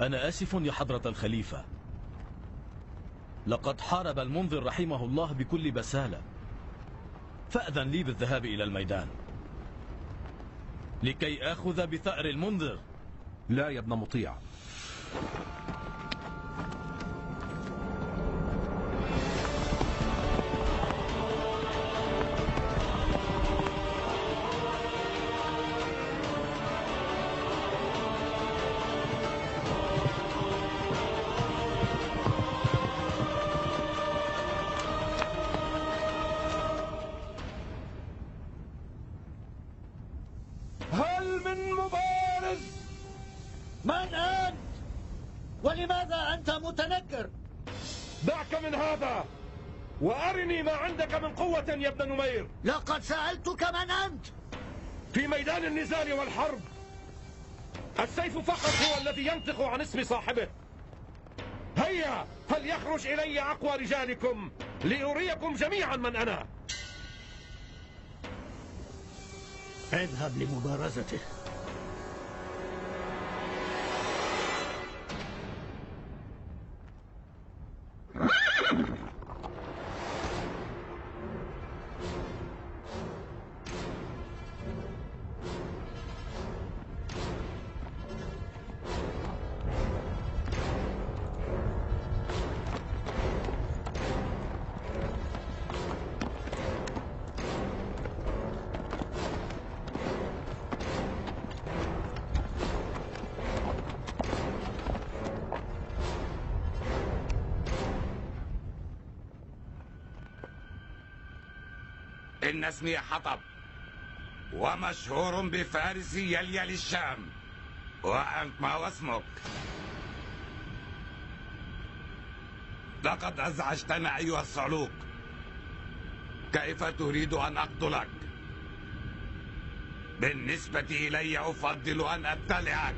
أنا آسف يا حضرة الخليفة، لقد حارب المنذر رحمه الله بكل بسالة، فأذن لي بالذهاب إلى الميدان لكي آخذ بثأر المنذر. لا يا ابن مطيع، ولماذا أنت متنكر؟ دعك من هذا وأرني ما عندك من قوة يا ابن نمير. لقد سألتك من أنت؟ في ميدان النزال والحرب السيف فقط هو الذي ينطق عن اسم صاحبه. هيا فليخرج إلي أقوى رجالكم لأريكم جميعا من أنا. اذهب لمبارزته. إن اسمي حطب، ومشهور بفارس يليل الشام. وأنت ما هو اسمك؟ لقد أزعجتنا أيها الصعلوك. كيف تريد أن أقتلك؟ بالنسبة إلي أفضل أن أبتلعك.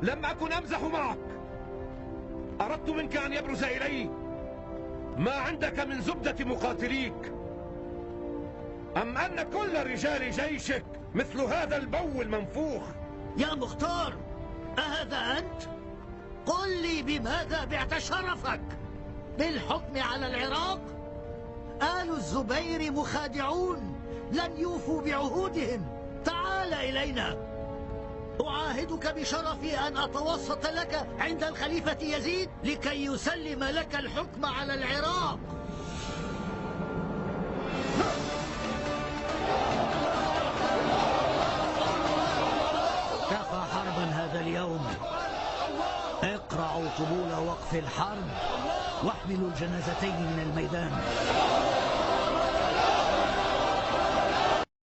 لم أكن أمزح معك. أردت منك أن يبرز إلي ما عندك من زبدة مقاتليك، أم أن كل رجال جيشك مثل هذا البو المنفوخ. يا مختار، أهذا أنت؟ قل لي بماذا بعت شرفك؟ بالحكم على العراق؟ آل الزبير مخادعون لن يوفوا بعهودهم. تعال إلينا، أعاهدك بشرفي أن أتوسط لك عند الخليفة يزيد لكي يسلم لك الحكم على العراق. كفى حربا هذا اليوم. اقرعوا طبول وقف الحرب واحملوا الجنازتين من الميدان.